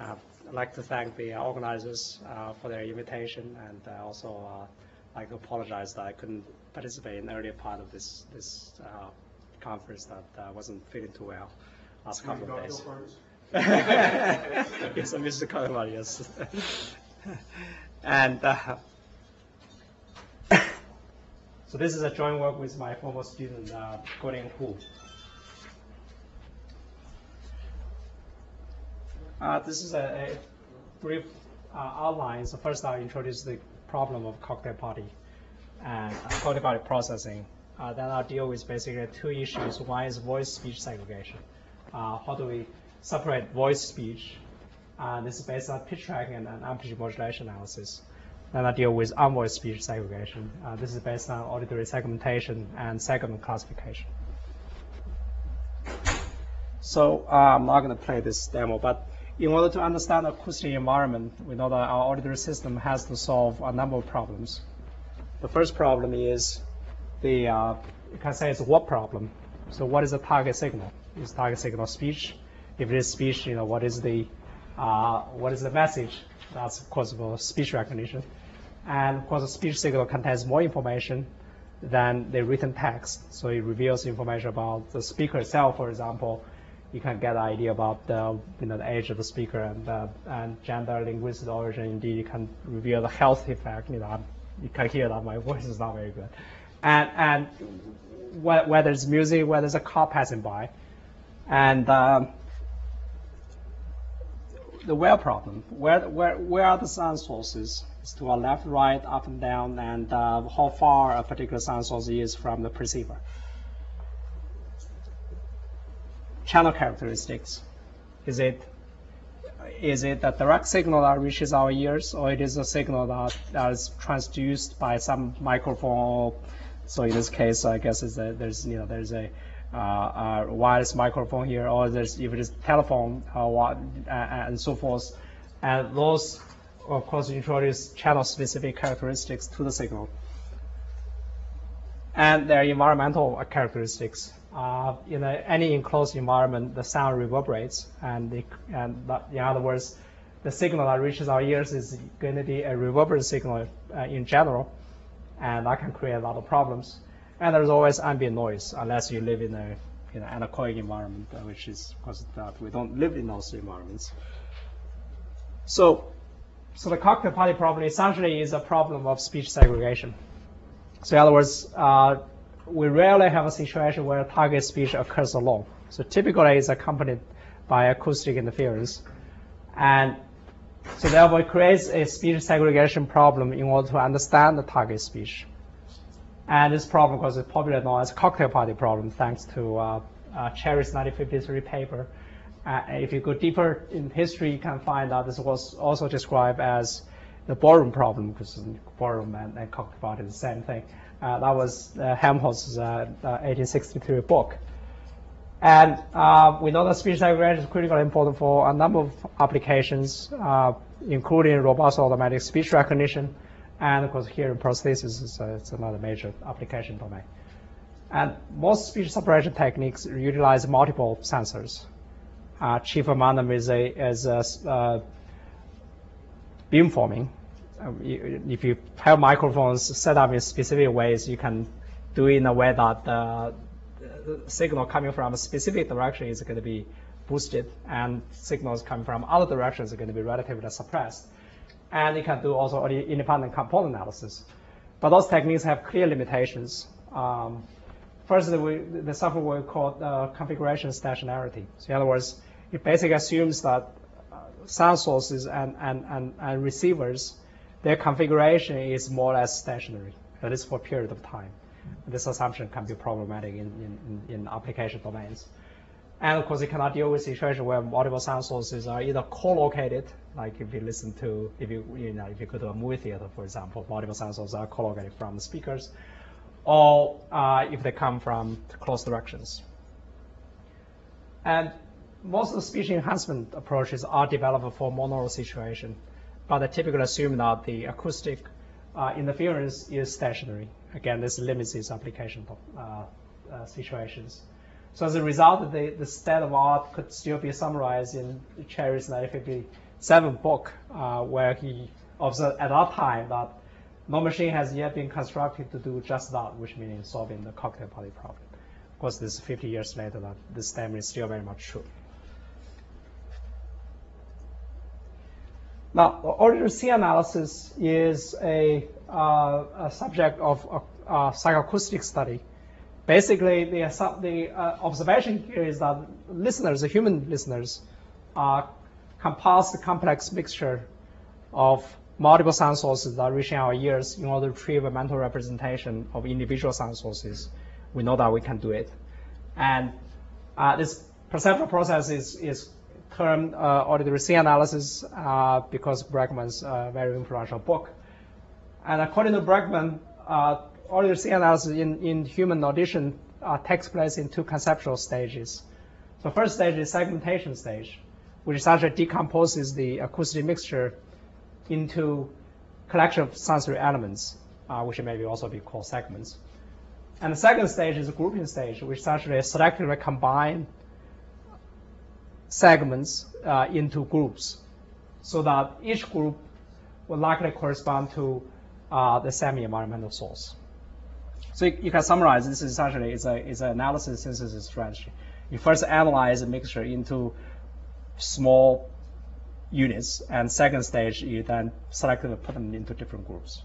I'd like to thank the organizers for their invitation, and also like to apologize that I couldn't participate in the earlier part of this conference, that I wasn't feeling too well last couple of days. Yes, I missed the cover, yes. And so this is a joint work with my former student, DeLiang Wang. This is a brief outline. So first I'll introduce the problem of cocktail party and cocktail party processing. Then I'll deal with basically two issues. One is voice-speech segregation. How do we separate voice-speech? This is based on pitch tracking and amplitude modulation analysis. Then I deal with unvoiced speech segregation. This is based on auditory segmentation and segment classification. So I'm not going to play this demo, but in order to understand the acoustic environment, we know that our auditory system has to solve a number of problems. The first problem is you can say it's a what problem. So what is the target signal? Is target signal speech? If it is speech, what is the message? That's of course for speech recognition. And of course, the speech signal contains more information than the written text. So it reveals information about the speaker itself, for example. You can get an idea about the age of the speaker and gender, linguistic origin. Indeed, you can reveal the health effect. You can hear that my voice is not very good. And whether it's music, whether there's a car passing by. And the where problem, where are the sound sources? It's to our left, right, up and down, and how far a particular sound source is from the perceiver. Channel characteristics. Is it a direct signal that reaches our ears, or it is a signal that is transduced by some microphone? So in this case, I guess there's a wireless microphone here, or if it is telephone and so forth. And those, of course, introduce channel-specific characteristics to the signal. And their environmental characteristics. In any enclosed environment, the sound reverberates, and in other words, the signal that reaches our ears is going to be a reverberant signal in general, and that can create a lot of problems. And there's always ambient noise, unless you live in an anechoic environment, which is, of course, that we don't live in those environments. So the cocktail party problem essentially is a problem of speech segregation. So in other words, we rarely have a situation where target speech occurs alone. So typically it's accompanied by acoustic interference. And so therefore it creates a speech segregation problem in order to understand the target speech. And this problem, of course, is popularly known as cocktail party problem, thanks to Cherry's 1953 paper. If you go deeper in history, you can find out this was also described as the ballroom problem, because ballroom and cocktail party is the same thing. That was Helmholtz's 1863 book. And we know that speech segregation is critically important for a number of applications, including robust automatic speech recognition. And of course, hearing prosthesis it's another major application domain. And most speech separation techniques utilize multiple sensors. Chief among them is beamforming. If you have microphones set up in specific ways, you can do it in a way that the signal coming from a specific direction is going to be boosted, and signals coming from other directions are going to be relatively suppressed. And you can do also independent component analysis. But those techniques have clear limitations. First, the software we call configuration stationarity. So in other words, it basically assumes that sound sources and receivers, their configuration is more or less stationary, at least for a period of time. This assumption can be problematic in application domains. And of course, you cannot deal with situations where multiple sound sources are either co-located, like if you go to a movie theater, for example, multiple sound sources are co-located from the speakers, or if they come from close directions. And most of the speech enhancement approaches are developed for monaural situation, but they typically assume that the acoustic interference is stationary. Again, this limits its application situations. So as a result, the state of art could still be summarized in Cherry's 1953 1997 book where he observed at that time that no machine has yet been constructed to do just that, which means solving the cocktail party problem. Of course, this is 50 years later that this statement is still very much true. Now, auditory scene analysis is a subject of psychoacoustic study. Basically, the observation here is that listeners, the human listeners, compose the complex mixture of multiple sound sources that are reaching our ears in order to retrieve a mental representation of individual sound sources. We know that we can do it. And this perceptual process is termed auditory scene analysis because Bregman's very influential book. And according to Bregman, auditory scene analysis in human audition takes place in two conceptual stages. So first stage is segmentation stage, which essentially decomposes the acoustic mixture into collection of sensory elements, which may also be called segments. And the second stage is the grouping stage, which essentially selectively combine segments into groups, so that each group will likely correspond to the semi-environmental source. So you can summarize this is essentially is an analysis synthesis strategy. You first analyze the mixture into small units, and second stage you then selectively put them into different groups.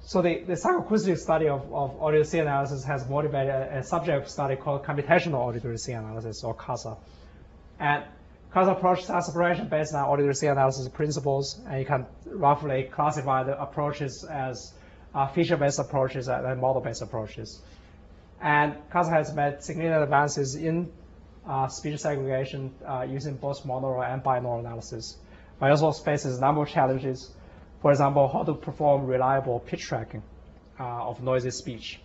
So the psychoacoustic study of auditory scene analysis has motivated a subject study called Computational Auditory Scene Analysis, or CASA. And CASA approaches sound separation based on auditory scene analysis principles, and you can roughly classify the approaches as feature-based approaches and model-based approaches. And CASA has made significant advances in speech segregation using both monaural and binaural analysis, but also faces a number of challenges. For example, how to perform reliable pitch tracking of noisy speech,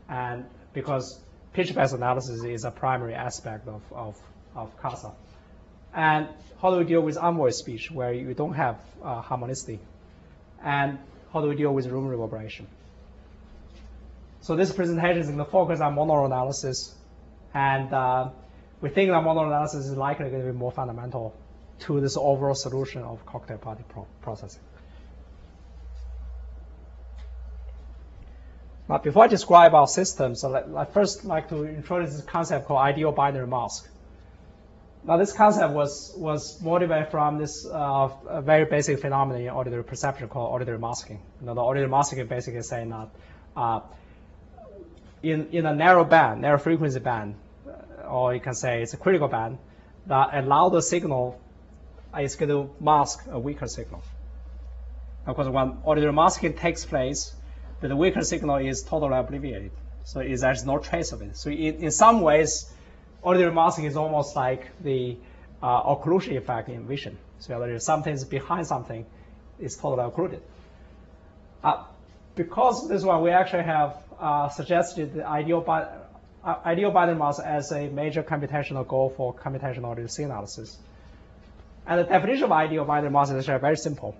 and because pitch-based analysis is a primary aspect of CASA. And how do we deal with unvoiced speech, where you don't have harmonicity? And how do we deal with room reverberation? So this presentation is going to focus on monaural analysis, and we think that monaural analysis is likely going to be more fundamental to this overall solution of cocktail party processing. Now, before I describe our system, so I first like to introduce this concept called ideal binary mask. Now, this concept was motivated from this very basic phenomenon in auditory perception called auditory masking. You know, the auditory masking is basically saying that in a narrow frequency band, or you can say it's a critical band, that a louder signal is going to mask a weaker signal. Of course, when auditory masking takes place, the weaker signal is totally obliterated. So there's no trace of it. So in some ways, auditory masking is almost like the occlusion effect in vision. So there is something behind something, is totally occluded. Because of this one, we actually have suggested the ideal binary mask as a major computational goal for computational auditory scene analysis. And the definition of ideal binary mask is actually very simple.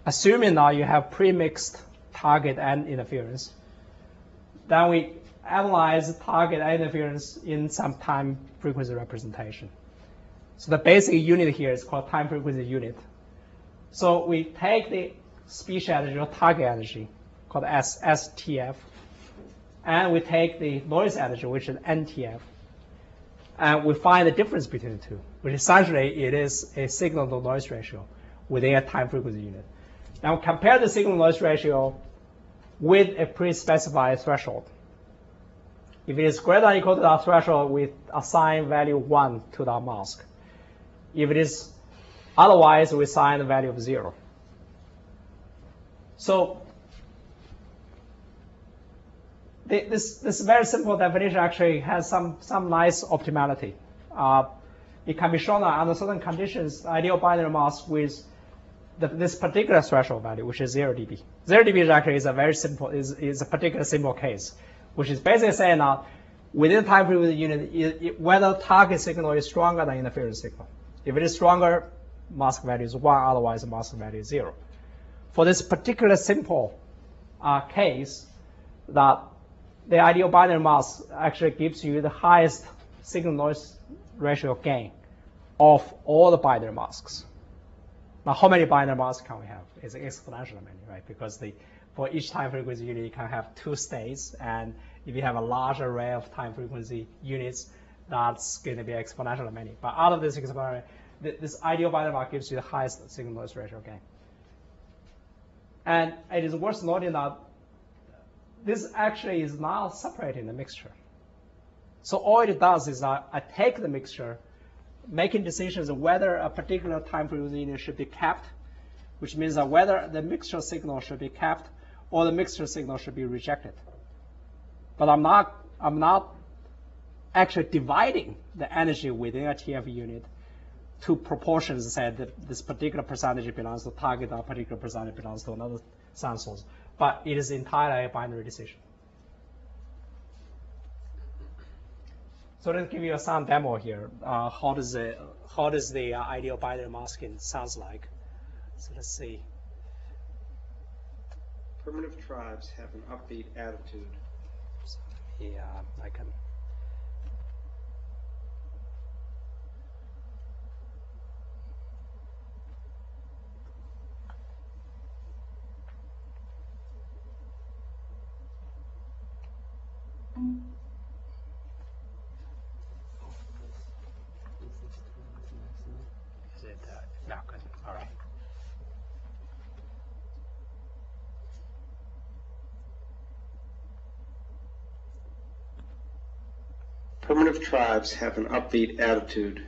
Assuming now you have pre-mixed target and interference, then we analyze target and interference in some time frequency representation. So the basic unit here is called time frequency unit. So we take the speech energy or target energy called STF, and we take the noise energy, which is NTF, and we find the difference between the two, which essentially it is a signal to noise ratio within a time frequency unit. Now compare the signal noise ratio with a pre-specified threshold. If it is greater than or equal to that threshold, we assign value 1 to that mask. If it is otherwise, we assign the value of 0. So this very simple definition actually has some nice optimality. It can be shown that under certain conditions, ideal binary mask with this particular threshold value, which is 0 dB. 0 dB is actually a very simple, is a particular simple case, which is basically saying that within the time frequency unit, whether target signal is stronger than interference signal. If it is stronger, mask value is 1, otherwise the mask value is 0. For this particular simple case, that the ideal binary mask actually gives you the highest signal noise ratio gain of all the binary masks. Now, how many binary masks can we have? It's exponentially many, right? Because for each time frequency unit, you can have 2 states, and if you have a large array of time frequency units, that's going to be exponentially many. But out of this exponential, this ideal binary mask gives you the highest signal noise ratio gain. And it is worth noting that this actually is not separating the mixture. So all it does is I take the mixture, making decisions whether a particular time frequency unit should be kept, which means that whether the mixture signal should be kept or the mixture signal should be rejected. But I'm not actually dividing the energy within a TF unit to proportions, say that this particular percentage belongs to target, or particular percentage belongs to another sound source. But it is entirely a binary decision. So let's give you a sound demo here. How does the ideal binary masking sounds like? So let's see. Primitive tribes have an upbeat attitude. So I can. Is it? Yeah, good. All right. Primitive tribes have an upbeat attitude.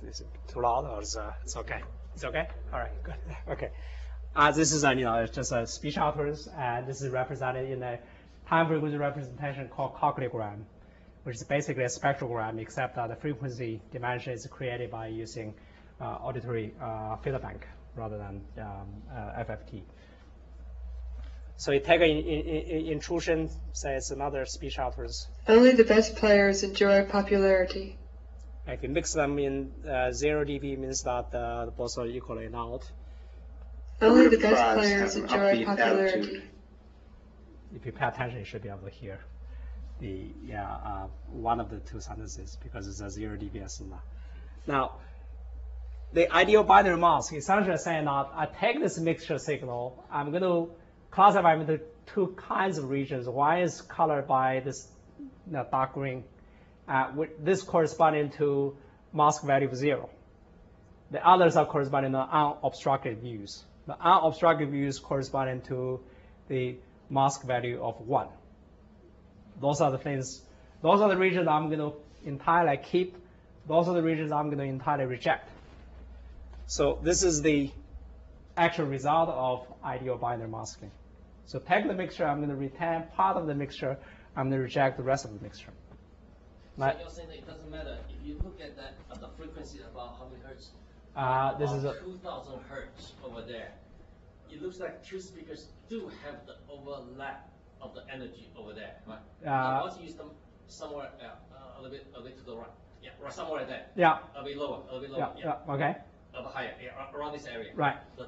Is it too loud, or is it's okay? It's okay. All right, good. Okay. This is just a speech outputs, and this is represented in a time frequency representation called cochliogram, which is basically a spectrogram, except that the frequency dimension is created by using auditory filter bank rather than FFT. So you take an intrusion, say it's another speech outputs. Only the best players enjoy popularity. If you mix them in 0 dB, means that both are equally loud. Only the best players enjoy popularity. Attitude. If you pay attention, you should be able to hear the one of the two sentences because it's a 0 dB signal. Now, the ideal binary mask essentially saying that I take this mixture signal, I'm going to classify them into 2 kinds of regions. One is colored by this dark green, with this corresponding to mask value of 0. The others are corresponding to unobstructed views. The unobstructed views corresponding to the mask value of 1. Those are the things, those are the regions I'm going to entirely keep. Those are the regions I'm going to entirely reject. So this is the actual result of ideal binary masking. So take the mixture, I'm going to retain part of the mixture, I'm going to reject the rest of the mixture. So you're saying that it doesn't matter if you look at that at the frequency about how many hertz? This is 2,000 hertz over there. It looks like 2 speakers do have the overlap of the energy over there, right? Once you use them somewhere a little bit to the right, yeah, right somewhere like that. Yeah. A bit lower, yeah. Okay. A bit higher, yeah, around this area. Right. The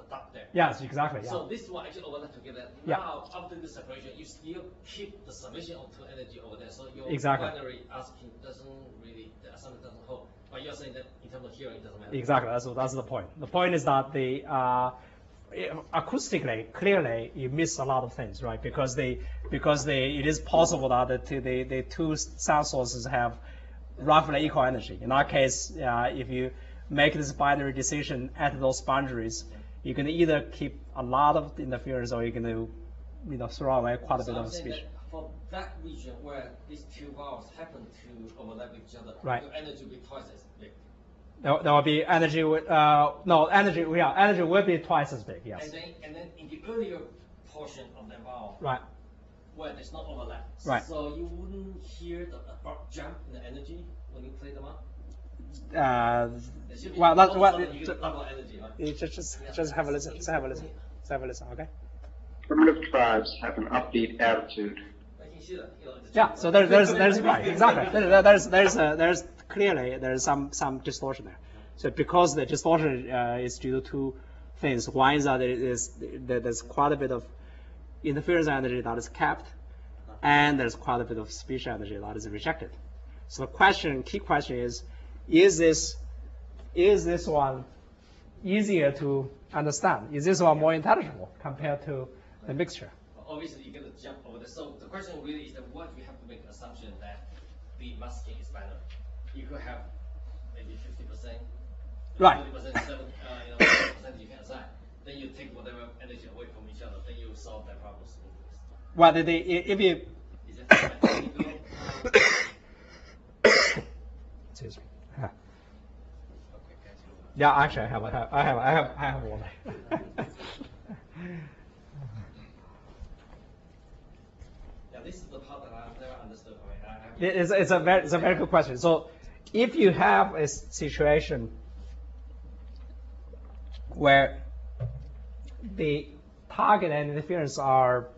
top there. Yes, exactly. Yeah. So this one actually overlap together. Yeah. Now after the separation, you still keep the summation of 2 energy over there. So your binary asking doesn't really, the assumption doesn't hold. But you're saying that in terms of hearing, it doesn't matter. Exactly. That's the point. The point is that the acoustically, clearly, you miss a lot of things, right? Because it is possible that the 2 sound sources have roughly equal energy. In that case, if you make this binary decision at those boundaries, you can either keep a lot of interference or you're going to throw away quite a bit of speech. For that region where these 2 vowels happen to overlap with each other, right, your energy will be twice as big. There will be energy with energy will be twice as big, yes. And then in the earlier portion of the vowel, right, where there's no overlap, right, so you wouldn't hear the abrupt jump in the energy when you play them out. Well, that's what. Just have a listen. Just have a listen. Okay. Primitive tribes have an upbeat attitude. Yeah. So there's right, exactly. There's clearly some distortion there. So because the distortion is due to 2 things. One is that there's quite a bit of interference energy that is kept, and there's quite a bit of speech energy that is rejected. So the key question is this is this one easier to understand? Is this one more intelligible compared to the mixture? Obviously, you're going to jump over this. So the question really is that what you have to make an assumption that the masking is binary. You could have maybe 50%, right. 30%, 50% you can assign. Then you take whatever energy away from each other. Then you solve that problem. Well, if you excuse me. Yeah, actually, I have one. Yeah, this is the part that I've never understood. It's a very good question. So, if you have a situation where the target and interference are,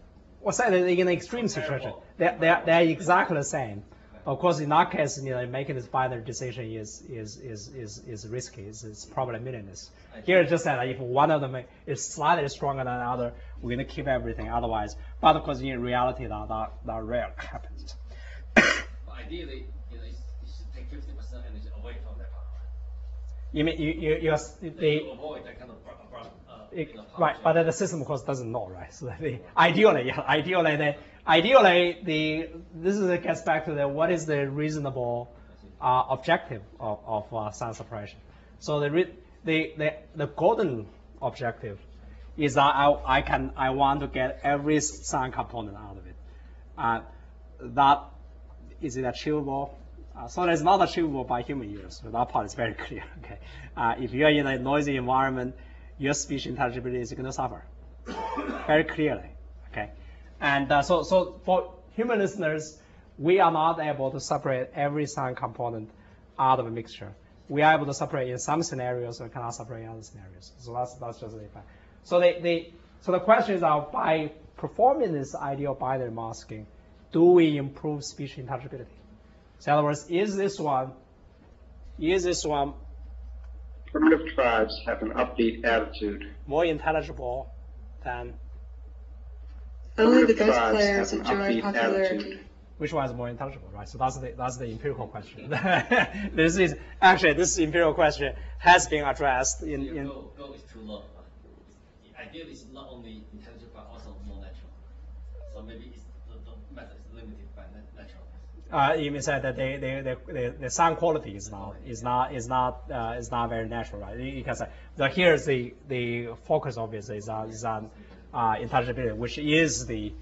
or say in an extreme situation, they're exactly the same. Of course, in that case, making this binary decision is risky. It's probably meaningless. Here, it's just that if one of them is slightly stronger than the other, we're going to keep everything otherwise. But of course, in reality, that rarely happens. Ideally, you should take 50% energy away from that part. You mean you avoid that kind of right, but the system of course doesn't know, right? So ideally, this gets back to what is the reasonable objective of sound separation. So the golden objective is that I want to get every sound component out of it. That is it achievable? So it's not achievable by human ears. So that part is very clear. Okay, if you are in a noisy environment, your speech intelligibility is going to suffer very clearly. Okay, and so for human listeners, we are not able to separate every sound component out of a mixture. We are able to separate in some scenarios, and cannot separate in other scenarios. So that's just the fact. So the question is, by performing this ideal binary masking, do we improve speech intelligibility? So in other words, is this one? Primitive tribes have an upbeat attitude. More intelligible than? Only the best players enjoy popularity. Attitude. Which one is more intelligible, right? So that's the empirical question. This empirical question has been addressed in. Goal is too low. Ideally, it's not only intelligent but also more natural. So maybe the method is limited by natural. You mean say that the sound quality is not very natural, right? You can say here's the focus obviously is on intelligibility, which is the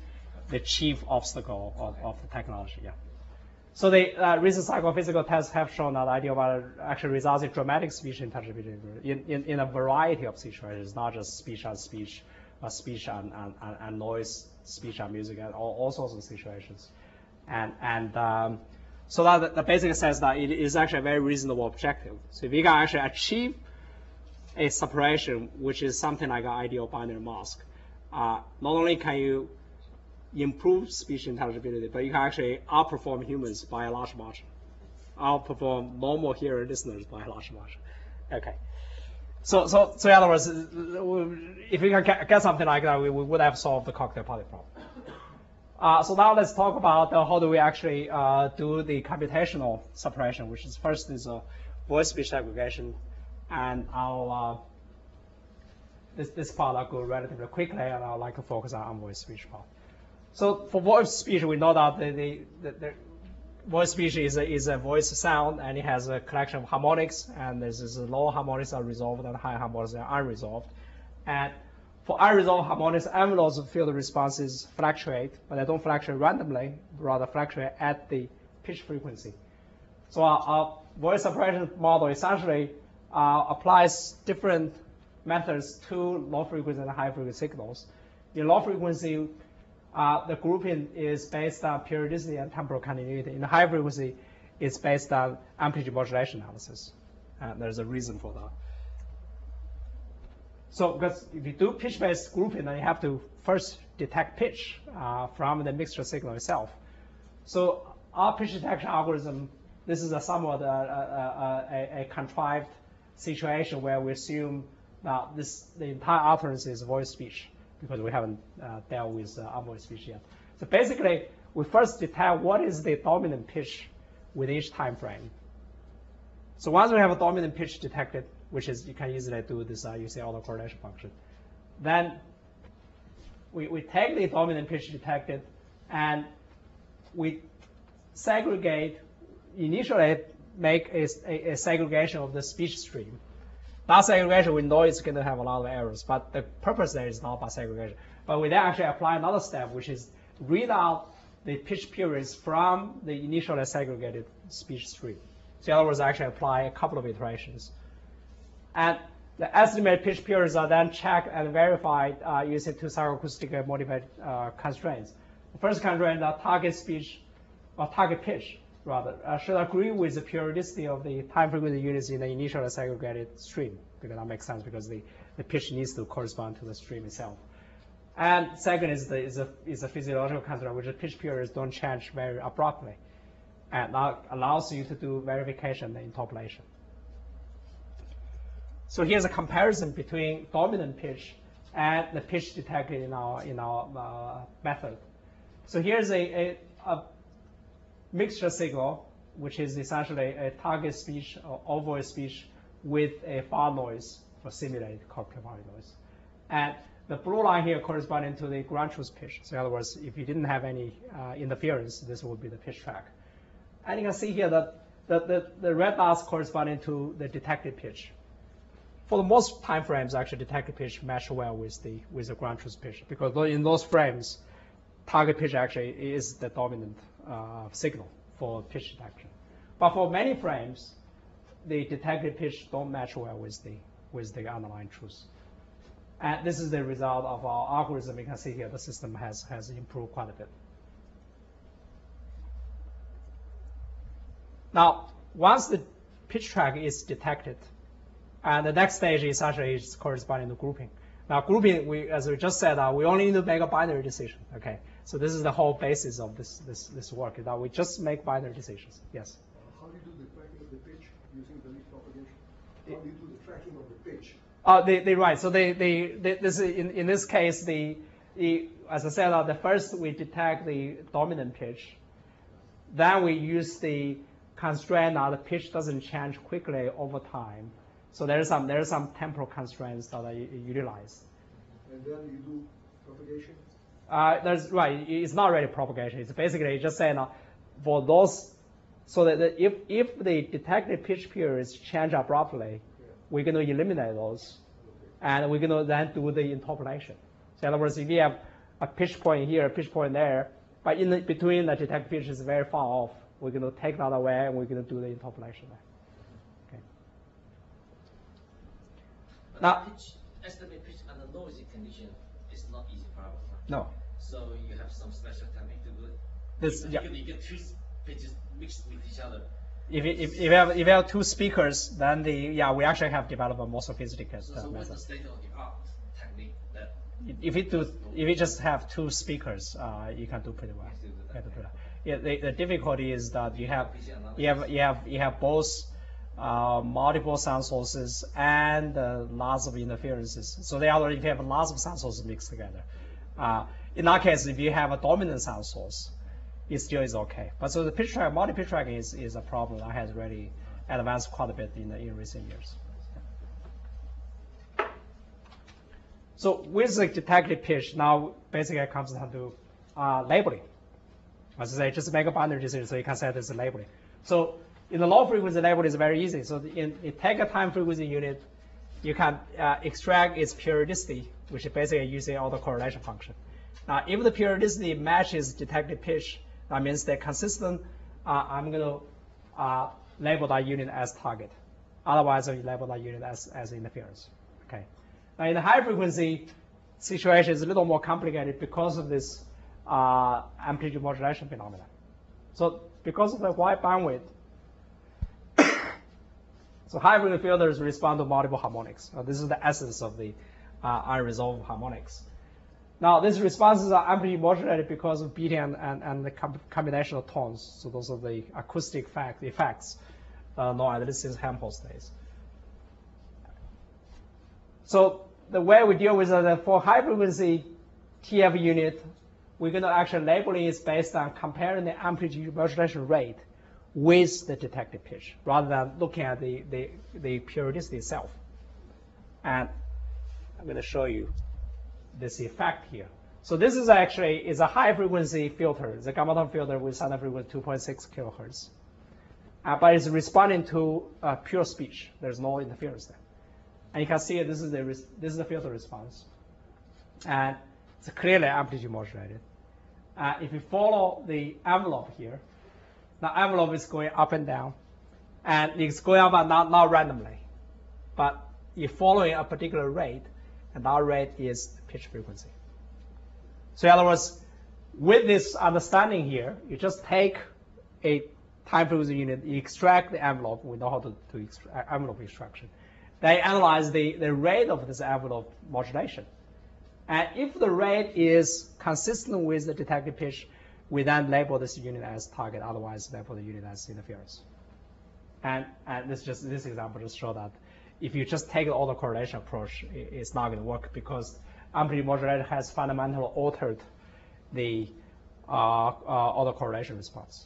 chief obstacle of the technology. Yeah. So the recent psychophysical tests have shown that ideal binary actually results in dramatic speech intelligibility in a variety of situations, not just speech and speech, but speech and noise, speech and music, and all sorts of situations. So that basically says that it is actually a very reasonable objective. So if you can actually achieve a separation, which is something like an ideal binary mask, not only can you improve speech intelligibility, but you can actually outperform humans by a large margin, outperform normal hearing listeners by a large margin. Okay. So in other words, if we can get something like that, we would have solved the cocktail party problem. So now let's talk about how do we actually do the computational separation, which is first is voice speech segregation, and this part I'll go relatively quickly, and I'd like to focus on unvoiced speech part. So for voice speech, we know that the voice speech is a voice sound, and it has a collection of harmonics, and there's low harmonics are resolved and high harmonics are unresolved. And for unresolved harmonics, envelopes of field responses fluctuate, but they don't fluctuate randomly, rather fluctuate at the pitch frequency. So our voice separation model essentially applies different methods to low frequency and high frequency signals. In low frequency, the grouping is based on periodicity and temporal continuity. In the high frequency, it's based on amplitude modulation analysis. And there's a reason for that. So because if you do pitch-based grouping, then you have to first detect pitch from the mixture signal itself. So our pitch detection algorithm, this is a somewhat a contrived situation where we assume that the entire utterance is voice speech, because we haven't dealt with unvoiced speech yet. So basically, we first detect what is the dominant pitch with each time frame. So once we have a dominant pitch detected, which is you can easily do this using autocorrelation function, then we take the dominant pitch detected and we segregate, initially make a segregation of the speech stream. That segregation, we know it's going to have a lot of errors, but the purpose there is not about segregation. But we then actually apply another step, which is read out the pitch periods from the initially segregated speech stream. So in other words, actually apply a couple of iterations. And the estimated pitch periods are then checked and verified using two psychoacoustic modified constraints. The first constraint, the target speech, or target pitch, rather, should agree with the periodicity of the time frequency units in the initially segregated stream, because that makes sense because the pitch needs to correspond to the stream itself. And second is a physiological constraint, which the pitch periods don't change very abruptly. And that allows you to do verification and interpolation. So here's a comparison between dominant pitch and the pitch detected in our method. So here's a mixture signal, which is essentially a target speech or overall speech with a bar noise for simulated copy noise. And the blue line here corresponding to the ground truth pitch. So in other words, if you didn't have any interference, this would be the pitch track. And you can see here that the red dots corresponding to the detected pitch. For the most time frames, actually, detected pitch match well with the ground truth pitch, because in those frames, target pitch actually is the dominant signal for pitch detection. But for many frames, the detected pitch don't match well with the underlying truth. And this is the result of our algorithm. You can see here the system has improved quite a bit. Now, once the pitch track is detected, and the next stage is actually corresponding to grouping. Now, grouping, as we just said, we only need to make a binary decision. Okay, so this is the whole basis of this work, that we just make binary decisions. Yes. How do you do the tracking of the pitch using the leaf propagation? How do you do the tracking of the pitch? Right. So this in this case, as I said, the first we detect the dominant pitch, then we use the constraint that the pitch doesn't change quickly over time. So there are some temporal constraints that are utilized. And then you do propagation? Right. It's not really propagation. It's basically just saying for those, so that if the detected pitch periods change abruptly, we're going to eliminate those, and we're going to then do the interpolation. So in other words, if you have a pitch point here, a pitch point there, but in between the detected pitch is very far off, we're going to take that away, and we're going to do the interpolation there. Okay. But now, estimate pitch under noisy condition is not easy problem. Right? No. So you have some special technique to do it. You can twist pitches mixed with each other. If you have two speakers, then we actually have developed a more sophisticated so method. what's the state of the art technique that? If you just have two speakers, you can do pretty well. The difficulty is that you have both multiple sound sources and lots of interferences. So if you have lots of sound sources mixed together. In that case, if you have a dominant sound source, it still is okay. But so the pitch track, multi-pitch tracking is a problem that has really advanced quite a bit in recent years. So with the detected pitch, now basically it comes down to labeling. As I say, just make a binary decision so you can set this labeling. So in the low frequency label is very easy. So you take a time frequency unit, you can extract its periodicity, which is basically using autocorrelation function. Now, if the periodicity matches detected pitch, that means they're consistent. I'm going to label that unit as target. Otherwise, I label that unit as interference. Okay. Now, in the high frequency situation, it's a little more complicated because of this amplitude modulation phenomenon. So because of the wide bandwidth, so high frequency filters respond to multiple harmonics. This is the essence of the unresolved harmonics. Now, these responses are amplitude modulated because of beating and the combinational tones. So those are the acoustic effects known as Helmholtz days. So the way we deal with it, for high frequency TF unit, we're going to actually labeling is based on comparing the amplitude modulation rate with the detected pitch rather than looking at the periodicity itself. And I'm going to show you this effect here. So this is actually a high frequency filter. It's a gamma tone filter with standard frequency 2.6 kilohertz. But it's responding to pure speech. There's no interference there. And you can see this is the filter response. And it's clearly amplitude modulated. If you follow the envelope here, the envelope is going up and down. And it's going up and not randomly. But you're following a particular rate, and that rate is the pitch frequency. So in other words, with this understanding here, you just take a time frequency unit, you extract the envelope. We know how to extract envelope extraction. They analyze the rate of this envelope modulation. And if the rate is consistent with the detected pitch, we then label this unit as target, otherwise label the unit as interference. And this example just shows that if you just take the autocorrelation approach, it's not going to work because amplitude modulator has fundamentally altered the autocorrelation response.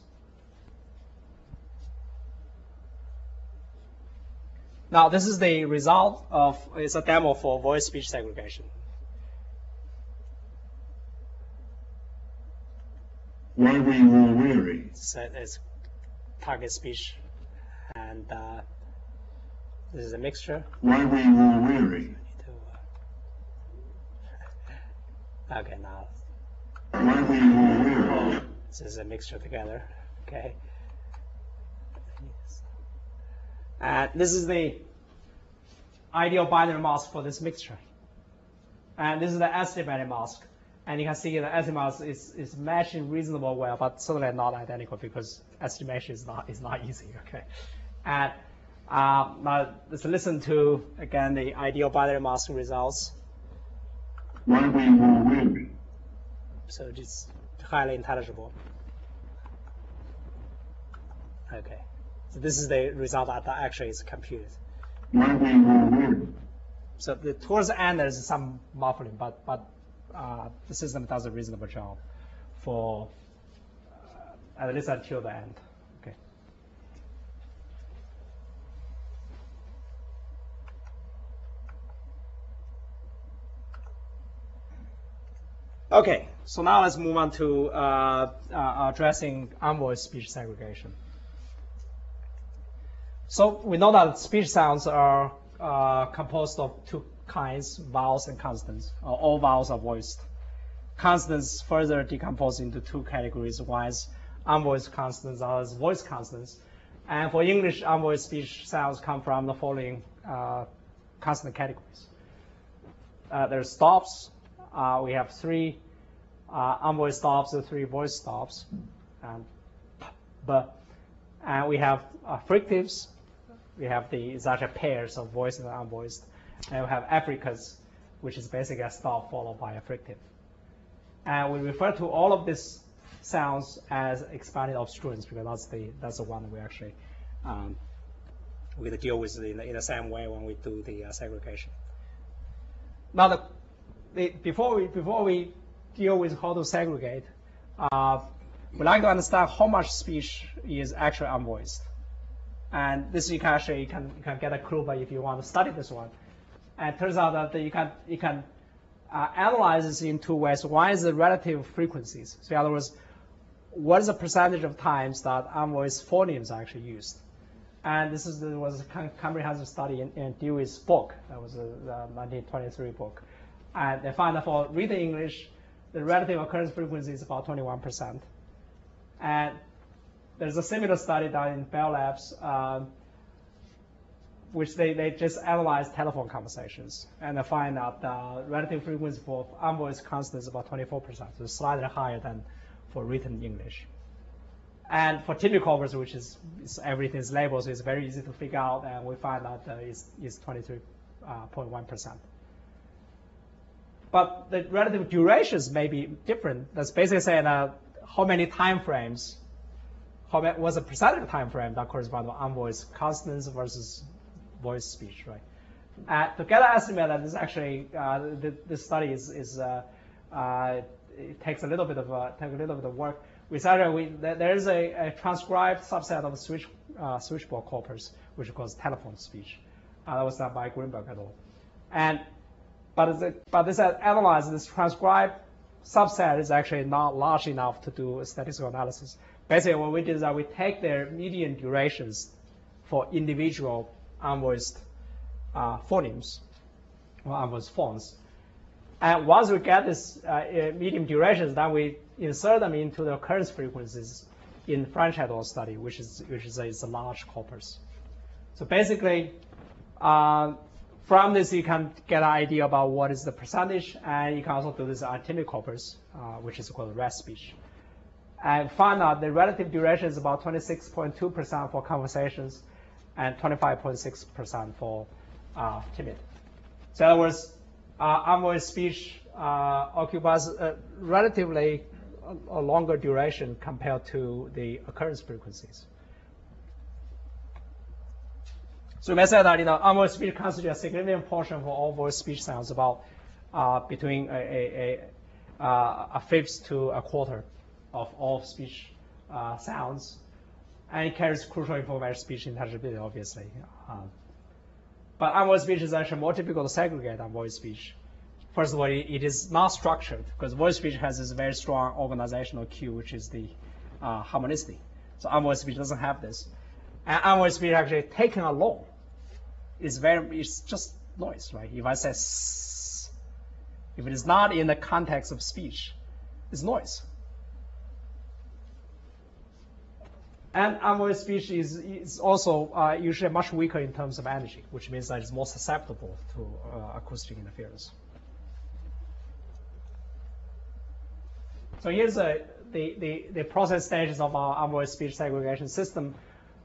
Now, this is the result of, it's a demo for voice speech segregation. Why were you all weary? It's target speech, and this is a mixture. Why were you all weary? Okay, now. Why were you all weary? This is a mixture together, okay. And this is the ideal binary mask for this mixture. And this is the estimated mask. And you can see the estimated mask is matching reasonably well, but certainly not identical because estimation is not easy, okay. And now let's listen to, again, the ideal binary mask results. Why were you all weary? So it's highly intelligible. Okay. So this is the result that actually is computed. Why were you all weary? So towards the end there's some muffling, but the system does a reasonable job for at least until the end. Okay. Okay. So now let's move on to addressing unvoiced speech segregation. So we know that speech sounds are composed of two kinds, vowels and consonants. All vowels are voiced. Consonants further decompose into two categories. One is unvoiced consonants, others voiced consonants. And for English, unvoiced speech sounds come from the following consonant categories. There's stops. We have three unvoiced stops and three voiced stops. And we have fricatives. We have it's actually pairs of voiced and unvoiced. And we have affricates, which is basically a stop followed by a fricative. And we refer to all of these sounds as expanded obstruents because that's the one we actually we deal with in the same way when we do the segregation. Now, before we deal with how to segregate, we'd like to understand how much speech is actually unvoiced. And this you can get a clue by if you want to study this one. And it turns out that you can analyze this in two ways. One is the relative frequencies. So in other words, what is the percentage of times that unvoiced phonemes are actually used? And this was a comprehensive study in Dewey's book. That was the 1923 book. And they found that for written English, the relative occurrence frequency is about 21%. And there's a similar study done in Bell Labs, which they just analyzed telephone conversations. And they find that the relative frequency for unvoiced consonants is about 24%, so slightly higher than for written English. And for typical converse, which is everything is labeled, so it's very easy to figure out, and we find that it's 23.1%. But the relative durations may be different. That's basically saying how many time frames, what's the percentage of time frame that corresponds to unvoiced consonants versus voiced speech, right? To get an estimate, that is actually this study it takes a little bit of work. There is a transcribed subset of switchboard corpus, which is called telephone speech. That was done by Greenberg et al. But this analyze this transcribed subset is actually not large enough to do a statistical analysis. Basically, what we did is that we take their median durations for individual unvoiced phonemes or unvoiced phones. And once we get this median durations, then we insert them into the occurrence frequencies in French et al. Study, which is a large corpus. So basically, from this you can get an idea about what is the percentage, and you can also do this arithmetic corpus, which is called rest speech, and find out the relative duration is about 26.2% for conversations, and 25.6% for timid. So in other words, unvoiced speech occupies a relatively a longer duration compared to the occurrence frequencies. So we may say that unvoiced speech constitutes a significant portion for all voice speech sounds, about between a fifth to a quarter of all speech sounds, and it carries crucial information speech intelligibility, obviously. But unvoiced speech is actually more difficult to segregate than voice speech. First of all, it is not structured, because voice speech has this very strong organizational cue, which is the harmonicity. So unvoiced speech doesn't have this. And unvoiced speech actually taken alone it's just noise, right? If I say s, if it is not in the context of speech, it's noise. And unvoiced speech is also usually much weaker in terms of energy, which means that it's more susceptible to acoustic interference. So here's the process stages of our unvoiced speech segregation system.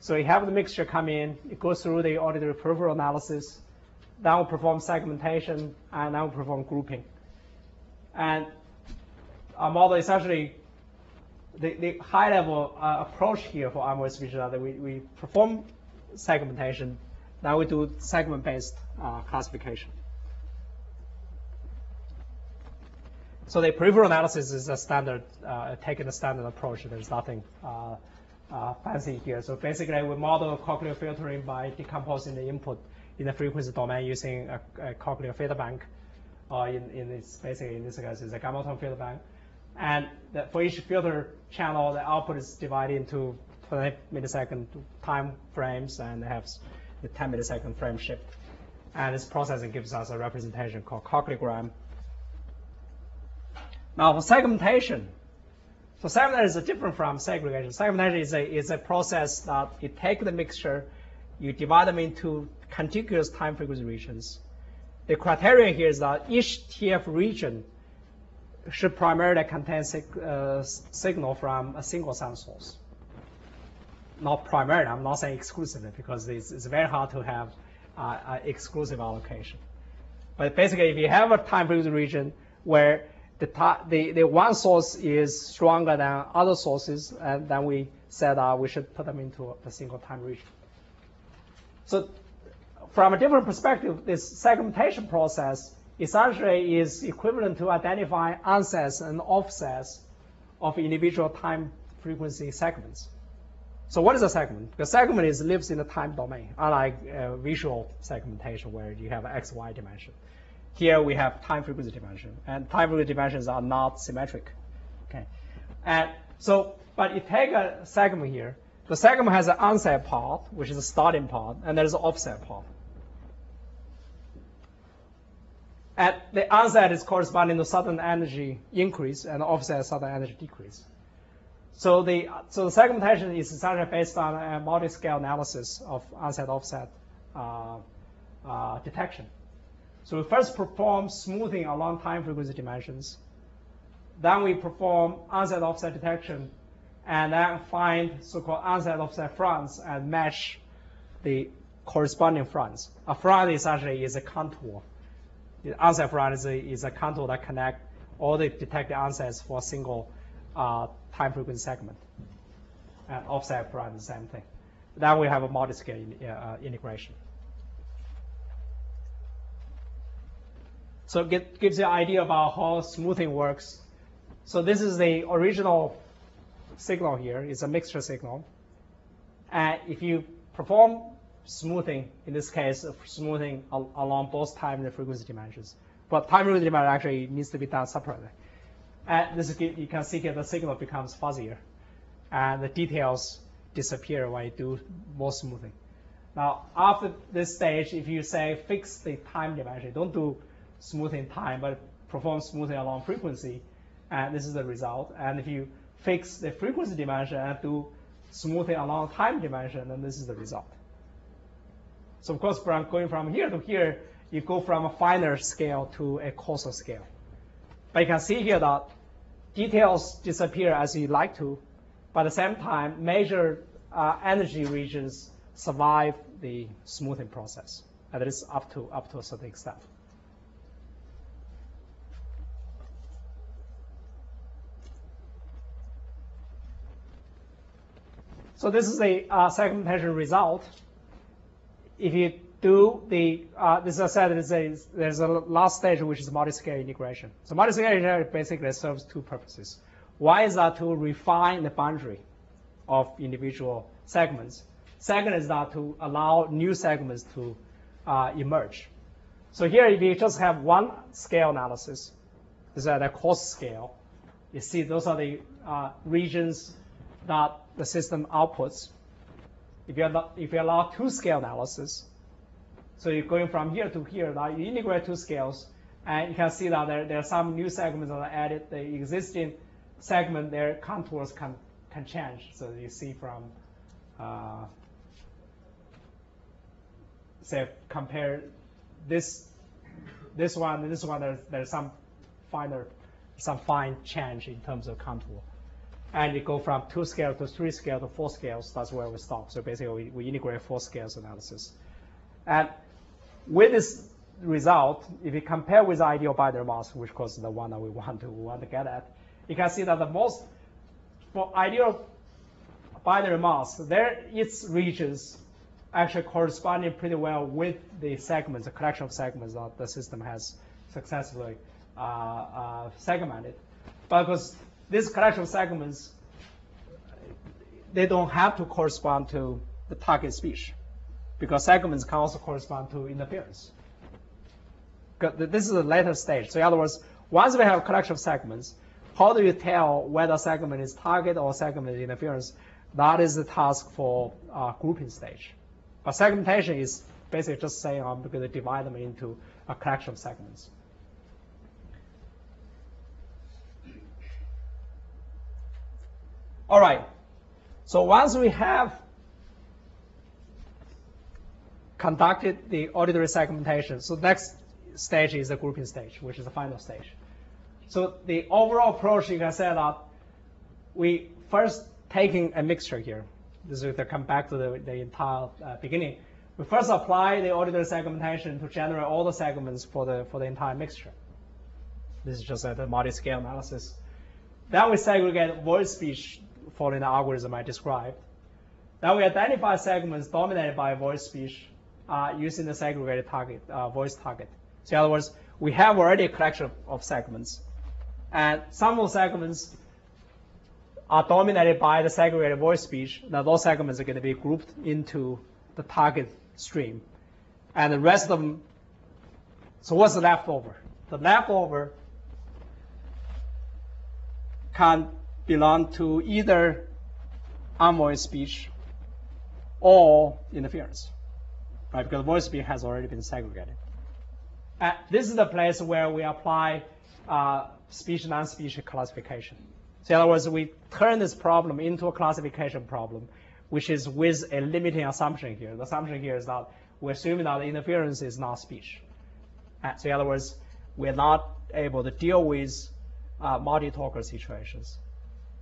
So you have the mixture come in, it goes through the auditory peripheral analysis, then we'll perform segmentation, and then we'll perform grouping. And our model essentially, the high-level approach here for unvoiced speech is that we perform segmentation, then we do segment-based classification. So the peripheral analysis is a standard, taking a standard approach. There's nothing fancy here. So basically, we model cochlear filtering by decomposing the input in the frequency domain using a cochlear filter bank, or in this case, it's a gamma tone filter bank. And for each filter channel, the output is divided into 20 millisecond time frames, and it has the 10 millisecond frame shift. And this processing gives us a representation called cochleogram. Now for segmentation, so segmentation is different from segregation. Segmentation is a process that you take the mixture, you divide them into contiguous time frequency regions. The criterion here is that each TF region should primarily contain signal from a single sound source. Not primarily, I'm not saying exclusively, because it's very hard to have exclusive allocation. But basically, if you have a time frequency region where the one source is stronger than other sources, and then we said we should put them into a single time region. So from a different perspective, this segmentation process essentially is equivalent to identifying onsets and offsets of individual time frequency segments. So what is a segment? The segment lives in the time domain, unlike visual segmentation where you have X, Y dimension. Here we have time frequency dimension, and time frequency dimensions are not symmetric. Okay, and so, but you take a segment here. The segment has an onset part, which is a starting part, and there is an offset part. And the onset is corresponding to sudden energy increase, and the offset is sudden energy decrease. So the segmentation is essentially based on a multi-scale analysis of onset-offset detection. So we first perform smoothing along time frequency dimensions. Then we perform onset-offset detection, and then find so-called onset-offset fronts and match the corresponding fronts. A front essentially is a contour. The onset front is a contour that connects all the detected onsets for a single time frequency segment. And offset front is the same thing. Then we have a multi-scale integration. So it gives you an idea about how smoothing works. So this is the original signal here. It's a mixture signal. And if you perform smoothing, in this case, smoothing along both time and frequency dimensions. But time frequency dimension actually needs to be done separately. And this is, you can see here the signal becomes fuzzier. And the details disappear when you do more smoothing. Now, after this stage, if you say fix the time dimension, don't do smoothing time, but perform smoothing along frequency, and this is the result. And if you fix the frequency dimension and do smoothing along time dimension, then this is the result. So of course, going from here to here, you go from a finer scale to a coarser scale. But you can see here that details disappear as you like to, but at the same time, major energy regions survive the smoothing process, at least up to a certain extent. So this is the segmentation result. If you do the, this I said, there's a last stage which is multi-scale integration. So multi-scale integration basically serves two purposes. One is that to refine the boundary of individual segments. Second is that to allow new segments to emerge. So here, if you just have one scale analysis, this is at a coarse scale. You see those are the regions that the system outputs. If you allow two-scale analysis, so you're going from here to here, now you integrate two scales, and you can see that there are some new segments that are added. The existing segment, their contours can change. So you see from, say, compare this one and this one, there's some fine change in terms of contour. And you go from 2 scale to 3 scale to 4 scales. That's where we stop. So basically, we integrate 4 scales analysis. And with this result, if you compare with ideal binary mask, which of course is the one that we want to get at, you can see that for ideal binary mask, its regions actually corresponding pretty well with the segments, the collection of segments that the system has successfully segmented. But because this collection of segments, they don't have to correspond to the target speech, because segments can also correspond to interference. This is the later stage. So in other words, once we have a collection of segments, how do you tell whether segment is target or segment is interference? That is the task for grouping stage. But segmentation is basically just saying I'm going to divide them into a collection of segments. All right. So once we have conducted the auditory segmentation, so next stage is the grouping stage, which is the final stage. So the overall approach, you can say that we first taking a mixture here. This is to come back to the entire beginning. We first apply the auditory segmentation to generate all the segments for the entire mixture. This is just a multi-scale analysis. Then we segregate voice speech following the algorithm I described. Then we identify segments dominated by voice speech using the segregated target, voice target. So in other words, we have already a collection of segments. And some of the segments are dominated by the segregated voice speech. Now those segments are going to be grouped into the target stream. And the rest of them, so what's the leftover? The leftover can belong to either unvoiced speech or interference, right? Because voice speech has already been segregated. This is the place where we apply speech non-speech classification. So in other words, we turn this problem into a classification problem, which is with a limiting assumption here. The assumption here is that we're assuming that the interference is not speech. So in other words, we're not able to deal with multi-talker situations.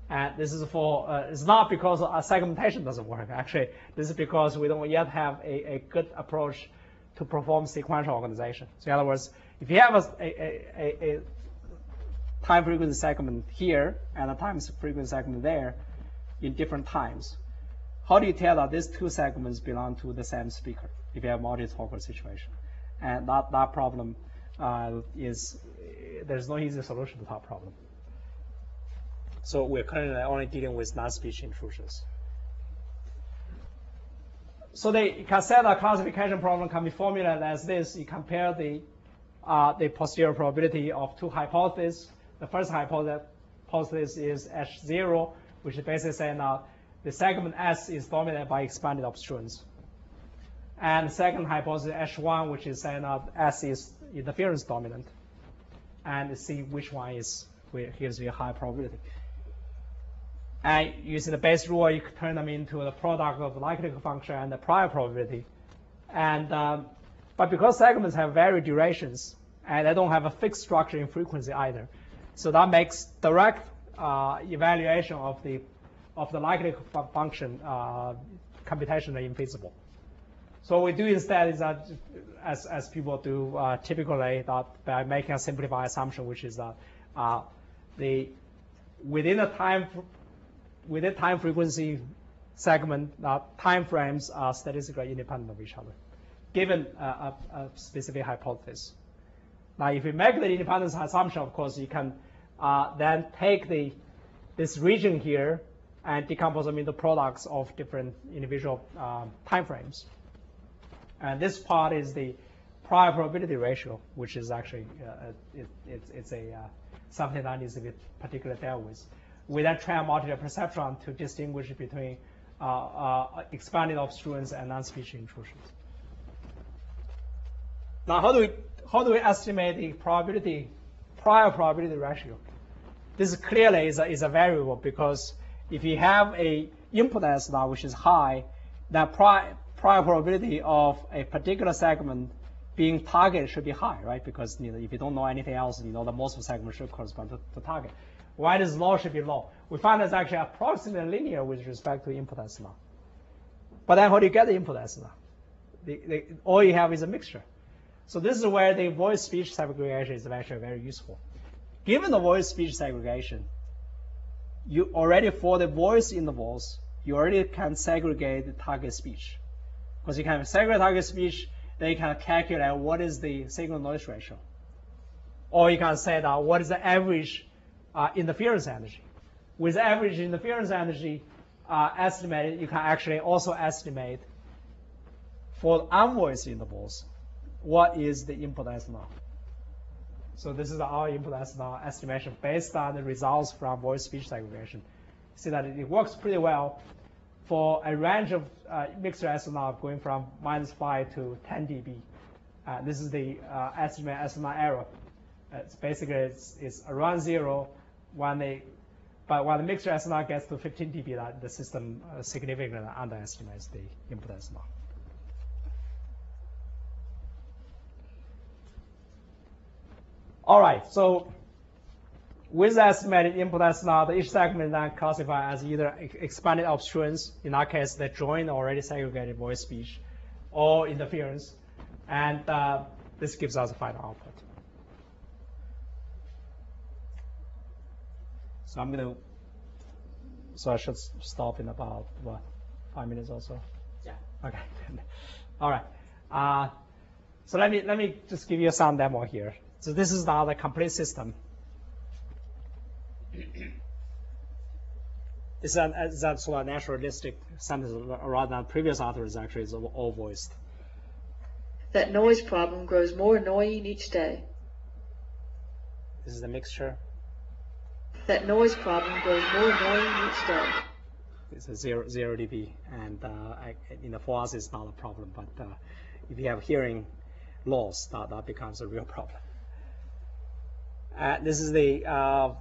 And this is it's not because segmentation doesn't work. Actually, this is because we don't yet have a good approach to perform sequential organization. So in other words, if you have a time frequency segment here and a time frequency segment there in different times, how do you tell that these two segments belong to the same speaker if you have multi-talker situation? And that problem there's no easy solution to that problem. So we're currently only dealing with non-speech intrusions. So the CASA classification problem can be formulated as this. You compare the posterior probability of two hypotheses. The first hypothesis is H0, which is basically saying the segment S is dominated by expanded obstruents. And the second hypothesis, H1, which is saying S is interference dominant. And see which one gives you a high probability. And using the base rule, you can turn them into the product of the likelihood function and the prior probability. And but because segments have varied durations and they don't have a fixed structure in frequency either, so that makes direct evaluation of the likelihood function computationally infeasible. So what we do instead is that, as people do typically, that by making a simplified assumption, which is that within time frequency segment, time frames are statistically independent of each other, given a specific hypothesis. Now, if you make the independence assumption, of course, you can then take this region here and decompose them into products of different individual time frames. And this part is the prior probability ratio, which is actually it's something that needs to be particularly dealt with. We then try and multiply perceptron to distinguish between expanded obstruents and non-speech intrusions. Now, how do we estimate the prior probability ratio? This clearly is a variable, because if you have a input S now which is high, that prior probability of a particular segment being target should be high, right? Because if you don't know anything else, that most of the segments should correspond to target. Why this low should be low? We find it's actually approximately linear with respect to input S now. But then how do you get the input S now? All you have is a mixture. So this is where the voice-speech segregation is actually very useful. Given the voice-speech segregation, you already, for the voice intervals, you already can segregate the target speech. Because you can segregate target speech, then you can calculate what is the signal-noise ratio. Or you can say that what is the average interference energy. With average interference energy estimated, you can actually also estimate for unvoiced intervals what is the input S naught. So this is our input S naught estimation based on the results from voice-speech segregation. See that it works pretty well for a range of mixture S naught going from -5 to 10 dB. This is the estimate S naught error. It's basically it's around 0 but when the mixture S naught gets to 15 dB, the system significantly underestimates the input S naught. All right, so with the estimated input S naught, each segment then classified as either expanded obstruents, in our case, they join already segregated voice speech, or interference, and this gives us a final output. So I should stop in about, 5 minutes or so? Yeah. Okay. All right. So let me just give you some demo here. So this is now the complete system. It's that sort of naturalistic sentence rather than previous authors actually is all voiced. That noise problem grows more annoying each day. This is the mixture. That noise problem grows more annoying each day. It's a 0 dB, and for us it's not a problem, but if you have hearing loss, that becomes a real problem. This is the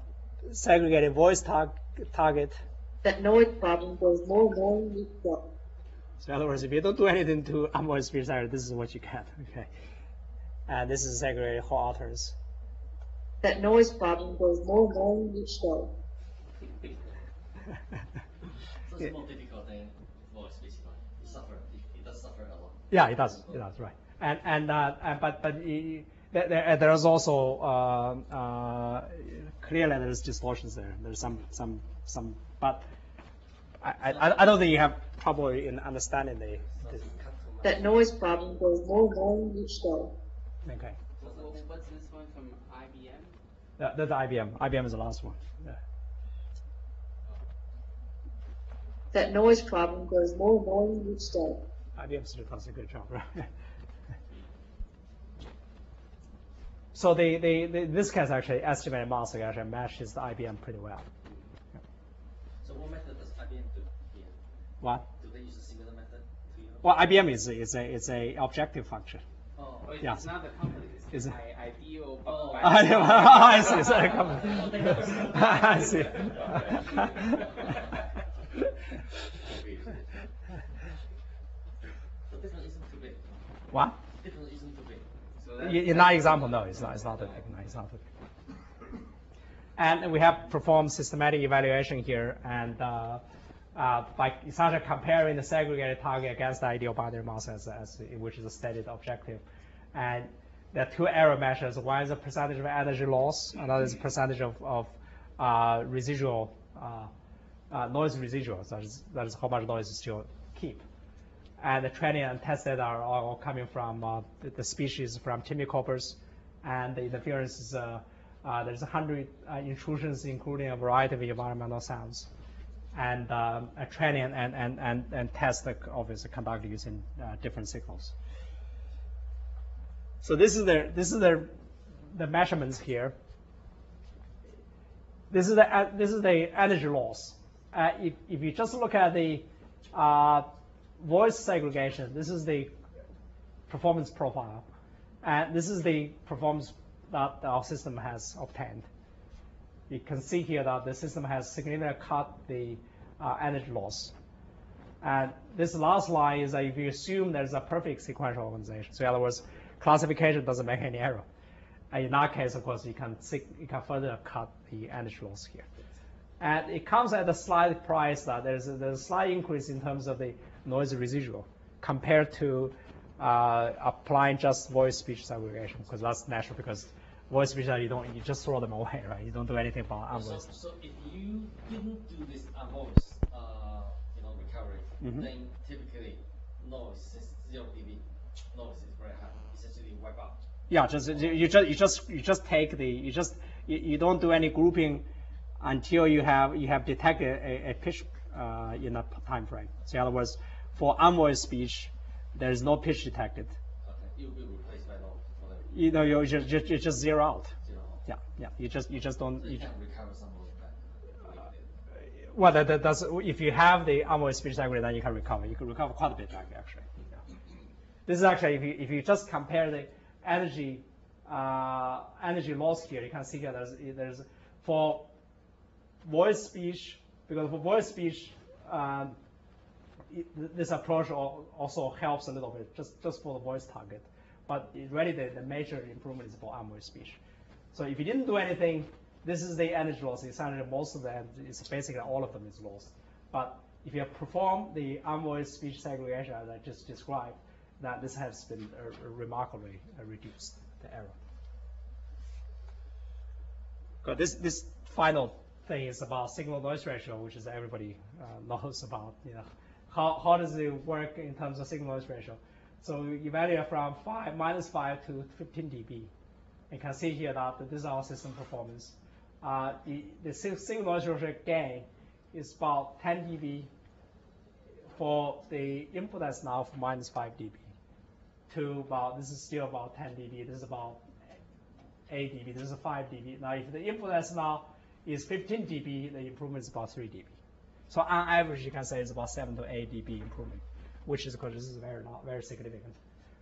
segregated voice target. That noise problem grows more annoying each day. So in other words, if you don't do anything to unvoiced speech target, this is what you get. Okay. And this is segregated whole utterance. That noise problem grows more annoying each day. So it's more difficult than voice speech. It does suffer a lot. Yeah, it does. It does, right. But there is also clearly there's distortions there. There's some, but I don't think you have trouble in understanding the. That noise problem grows more annoying each day. Okay. What's this one from IBM? That's IBM. IBM is the last one. Yeah. that noise problem grows more annoying each day. IBM still does a good job, right? So this case actually estimated mask actually matches the IBM pretty well. So what method does IBM do here? What? Do they use a similar method to you? Well, IBM is a objective function. Oh, Yeah. It's not the company. It's Is it? ideal. Oh. I see. It's a company. I see. So this one isn't too big. What? This one isn't too big. So In that example, no, it's not too big. No, it's not too big. And we have performed systematic evaluation here, and by essentially comparing the segregated target against the ideal boundary mask which is a stated objective. And there are two error measures. One is the percentage of energy loss, another is the percentage of residual noise residuals. That is how much noise you still keep. And the training and test data are all coming from the species from timicopers, and the interference is there's 100 intrusions, including a variety of environmental sounds, and a training and test that obviously conducted using different signals. So this is the measurements here. This is the energy loss. If you just look at the voice segregation, this is the performance profile, and this is the performance that our system has obtained. You can see here that the system has significantly cut the energy loss. And this last line is that if you assume there's a perfect sequential organization, so in other words, classification doesn't make any error. And in that case, of course, you can further cut the energy loss here. And it comes at a slight price that there's a slight increase in terms of the noise residual compared to applying just voice-speech segregation, because that's natural. Because voice-speech, you just throw them away, right? You don't do anything about unvoiced. So if you didn't do this unvoiced, recovery, then typically noise is 0 dB. Noise is very high. Essentially wipe out. Yeah, you just take you don't do any grouping until you have detected a pitch in a time frame. So in other words, for unvoiced speech, there is no pitch detected. Okay, it will be replaced by noise. You just zero out. Zero out. Yeah. You just don't. So you can recover some of that. Well, that's if you have the unvoiced speech segregated, then you can recover. You can recover quite a bit back actually. Yeah. This is actually if you just compare the energy loss here, you can see here there's for voice speech, because for voice speech, this approach also helps a little bit just for the voice target, but really the major improvement is for unvoiced speech. So if you didn't do anything, this is the energy loss. Essentially, most of them, it's basically all of them is lost. But if you perform the unvoiced speech segregation as I just described, that this has been remarkably reduced, the error. But this final thing is about signal noise ratio, which is everybody knows about. How does it work in terms of signal noise ratio? So we evaluate from -5 to 15 dB. You can see here that this is our system performance. The signal noise ratio gain is about 10 dB for the input that's now for -5 dB to about, this is still about 10 dB, this is about 8 dB, this is 5 dB. Now if the input that's now is 15 dB, the improvement is about 3 dB. So on average, you can say it's about 7 to 8 dB improvement, which is because this is very significant.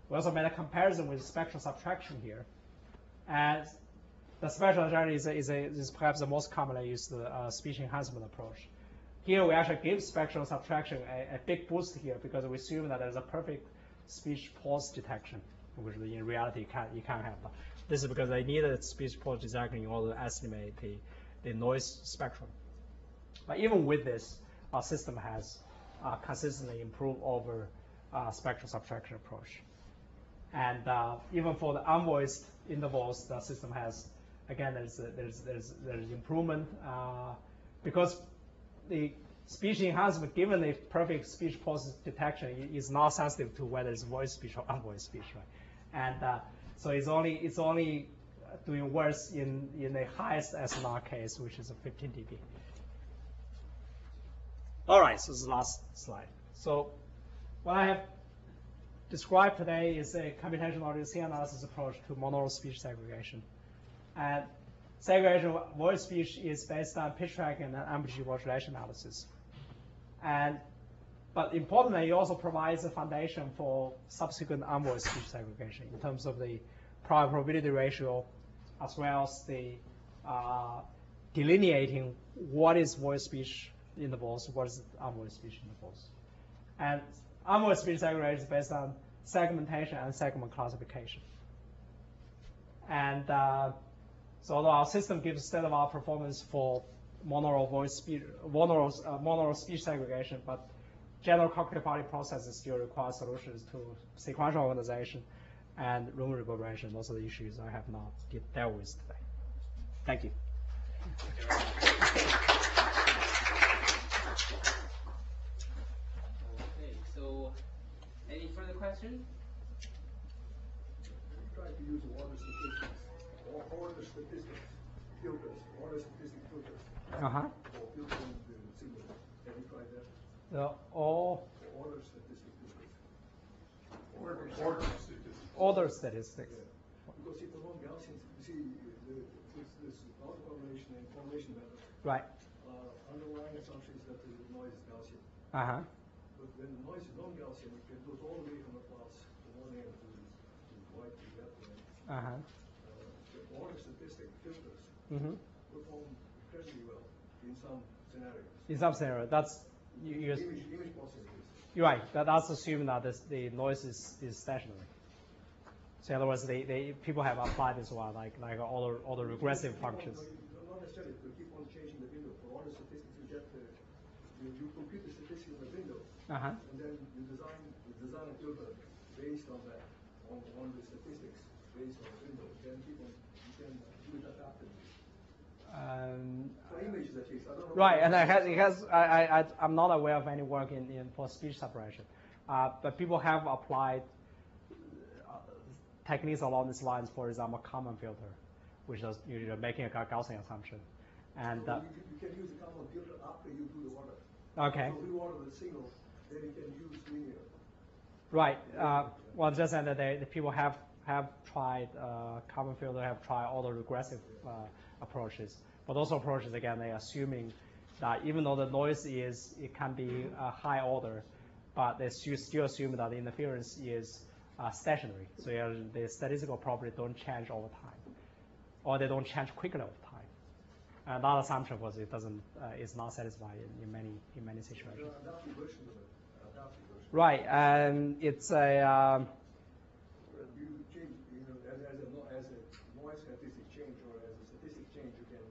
We also made a comparison with spectral subtraction here. And the spectral subtraction is perhaps the most commonly used speech enhancement approach. Here we actually give spectral subtraction a big boost here because we assume that there's a perfect speech pause detection, which in reality you can't have. This is because they needed speech pause detection in order to estimate the noise spectrum. But even with this, our system has consistently improved over spectral subtraction approach. And even for the unvoiced intervals, the system has, again, there's improvement because the speech enhancement, given the perfect speech pause detection, is not sensitive to whether it's voice speech or unvoiced speech, right? And so it's only doing worse in the highest SNR case, which is a 15 dB. All right, so this is the last slide. So what I have described today is a computational audio scene analysis approach to monaural speech segregation. And segregation of voice speech is based on pitch tracking and amplitude modulation analysis. But importantly, it also provides a foundation for subsequent unvoiced speech segregation in terms of the prior probability ratio, as well as the delineating what is voice speech intervals, what is unvoiced speech intervals. And unvoiced speech segregation is based on segmentation and segment classification. And so although our system gives state-of-the-art performance for monaural voice speech, monaural speech segregation, but general cognitive body processes still require solutions to sequential organization and room reverberation. Those are the issues I have not dealt with today. Thank you. Okay, so any further questions? Try to use order statistics, or order statistics filters, order statistic filters. Uh-huh. For filtering the signal. Have you tried that? All Order statistic filters. order statistics. Yeah. Because if the non-Gaussian, you see, this auto-correlation and correlation method. Right. Underlying assumption is that the noise is Gaussian. Uh-huh. But when the noise is non-Gaussian, it goes all the way from the plots to one end to right to the other end. Uh-huh. The order statistic filters Mm-hmm. perform incredibly well in some scenarios. In some scenario, that's Image possibilities. you're right. That's assuming that the noise is stationary. So in other words, people have applied this one like all the regressive functions. Not necessarily to keep on changing the window. For order statistics, you get you compute the statistics of the window, Uh-huh. and then you design a filter based on that, on the statistics based on the window. Then you can do it adaptively. For images at least, I don't know. Right, and I'm not aware of any work for speech separation, but people have applied techniques along these lines. For example, common filter, which is making a Gaussian assumption, and so you can use the common filter after you do the order. okay. So you order the signal, then you can use linear. Right. Well, just saying that the people have tried common filter, have tried all the regressive approaches, but those approaches again they're assuming that even though the noise it can be a high order, but they still assume that the interference is stationary. So the statistical property don't change over time, or they don't change quickly over time. And that assumption was is not satisfied in many situations. There are adaptive versions of it. Adaptive version. Right, and it's a. You change, as a noise statistic change or as a statistic change, you can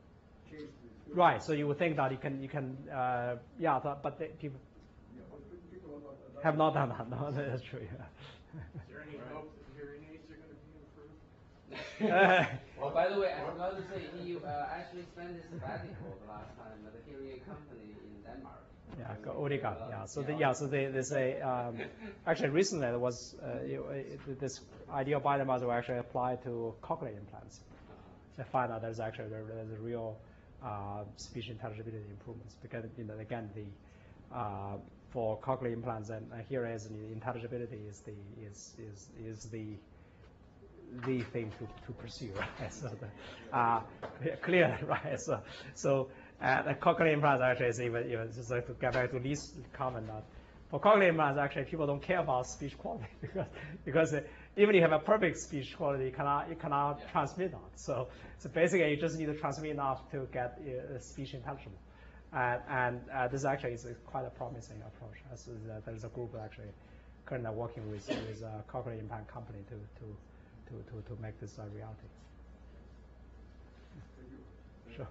change the. Right, so you would think that you can but people Yeah, but people are not have not done that. No, that's true. Yeah. Is there any hope that hearing aids are going to be improved? Well, by the way, I forgot to say, he actually spent his sabbatical the last time at the hearing aid company in Denmark. Yeah, Oregon. Yeah. So there's a actually recently there was this idea of biomarkers were actually applied to cochlear implants. They find out there's a real speech intelligibility improvements because again for cochlear implants and hearing aids, the intelligibility is the thing to pursue, right? So clear, right? So the cochlear implants actually is even just like to get back to Lee's comment that for cochlear implants actually people don't care about speech quality because even if you have a perfect speech quality, you cannot transmit that. So basically you just need to transmit enough to get speech intelligible. And this actually is quite a promising approach. There's a group actually currently working with a cochlear implant company to make this a reality. Sure.